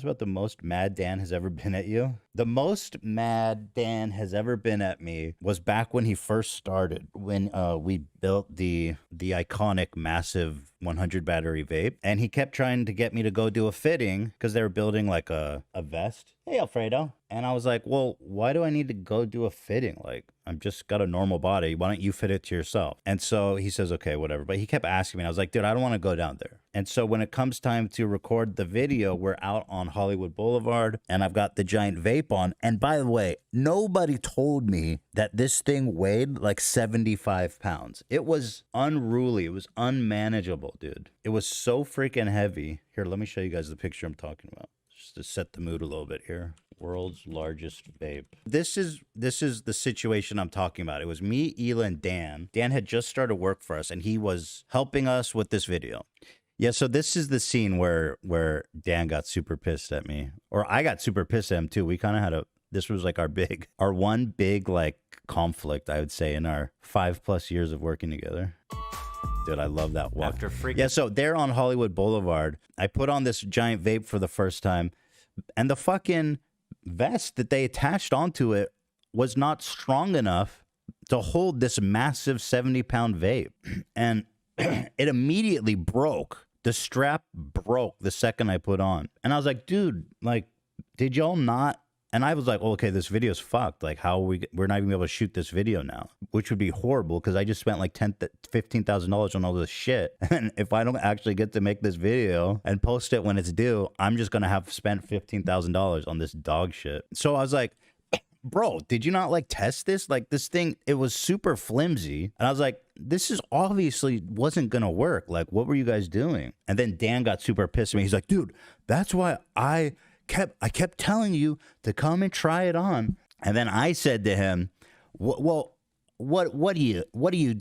About the most mad Dan has ever been at you? The most mad Dan has ever been at me was back when he first started, when we built the iconic massive 100 battery vape, and he kept trying to get me to go do a fitting because they were building like a vest. Hey, Alfredo. And I was like, well, why do I need to go do a fitting? Like, I'm just got a normal body. Why don't you fit it to yourself? And so he says, okay, whatever. But he kept asking me. And I was like, dude, I don't want to go down there. And so when it comes time to record the video, we're out on Hollywood Boulevard and I've got the giant vape on. And by the way, nobody told me that this thing weighed like 75 pounds. It was unruly. It was unmanageable, dude. It was so freaking heavy. Here, let me show you guys the picture I'm talking about. Just to set the mood a little bit here. World's largest vape. This is the situation I'm talking about. It was me, Ela, and Dan. Dan had just started work for us, and he was helping us with this video. Yeah, so this is the scene where Dan got super pissed at me, or I got super pissed at him too. We kind of had this was like our one big like conflict, I would say, in our 5+ years of working together. Dude, I love that walk. Yeah, so they're on Hollywood Boulevard. I put on this giant vape for the first time, and the fucking vest that they attached onto it was not strong enough to hold this massive 70-pound vape. And it immediately broke. The strap broke the second I put on. And I was like, dude, like, did y'all not? And I was like, well, okay, this video's fucked. Like, how are we're not even able to shoot this video now, which would be horrible because I just spent like $15,000 on all this shit. And if I don't actually get to make this video and post it when it's due, I'm just going to have spent $15,000 on this dog shit. So I was like, bro, did you not like test this? Like this thing, it was super flimsy. And I was like, this is obviously wasn't going to work. Like, what were you guys doing? And then Dan got super pissed at me. He's like, dude, that's why I kept telling you to come and try it on. And then I said to him, well, what do you you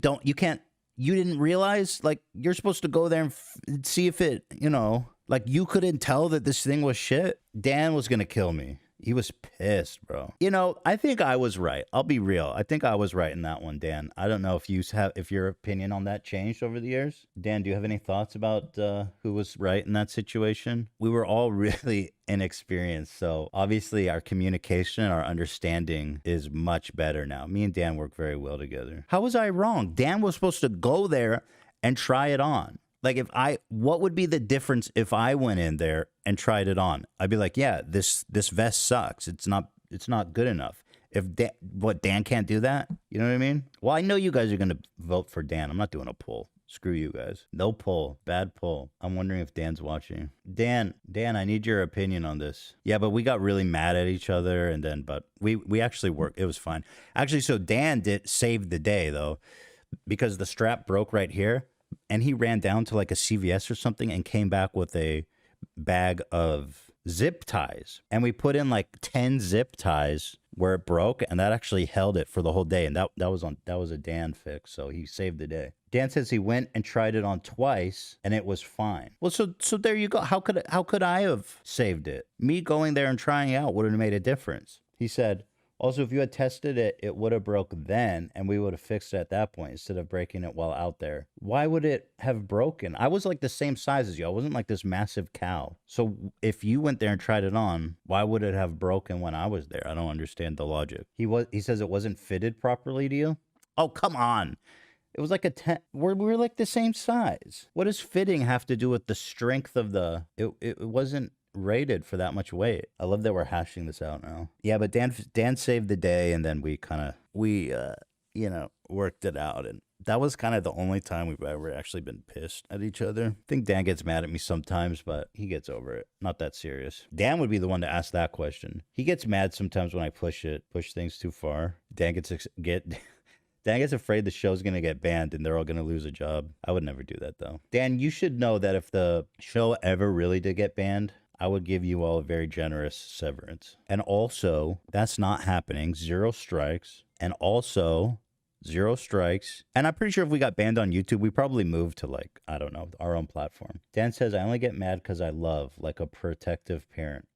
didn't realize, like, you're supposed to go there and see if it, you know, like, you couldn't tell that this thing was shit. Dan was going to kill me. He was pissed, bro. You know, I think I was right. I'll be real. I think I was right in that one, Dan. I don't know if your opinion on that changed over the years. Dan, do you have any thoughts about who was right in that situation? We were all really inexperienced, so obviously our communication and our understanding is much better now. Me and Dan work very well together. How was I wrong? Dan was supposed to go there and try it on. Like, what would be the difference if I went in there and tried it on? I'd be like, yeah, this vest sucks. It's not good enough. If Dan can't do that, you know what I mean? Well, I know you guys are gonna vote for Dan. I'm not doing a poll. Screw you guys. No poll. Bad poll. I'm wondering if Dan's watching. Dan, I need your opinion on this. Yeah, but we got really mad at each other, and then but we actually worked. It was fine. Actually, so Dan saved the day though, because the strap broke right here. And he ran down to like a CVS or something and came back with a bag of zip ties. And we put in like 10 zip ties where it broke, and that actually held it for the whole day. And that was a Dan fix, so he saved the day. Dan says he went and tried it on twice and it was fine. Well, so there you go. How could I have saved it? Me going there and trying it out would have made a difference. He said, also, if you had tested it, it would have broke then, and we would have fixed it at that point instead of breaking it while out there. Why would it have broken? I was like the same size as you. I wasn't like this massive cow. So if you went there and tried it on, why would it have broken when I was there? I don't understand the logic. He says it wasn't fitted properly to you? Oh, come on. It was like a 10. We're like the same size. What does fitting have to do with the strength of the... It wasn't rated for that much weight. I love that we're hashing this out now. Yeah, but Dan saved the day, and then we you know, worked it out, and that was kind of the only time we've ever actually been pissed at each other. I think Dan gets mad at me sometimes, but he gets over it. Not that serious. Dan would be the one to ask that question. He gets mad sometimes when I push things too far. Dan gets afraid the show's going to get banned and they're all going to lose a job. I would never do that, though. Dan, you should know that if the show ever really did get banned, I would give you all a very generous severance. And also, that's not happening. 0 strikes. And also, 0 strikes. And I'm pretty sure if we got banned on YouTube, we probably moved to, like, I don't know, our own platform. Dan says, I only get mad because I love, like a protective parent.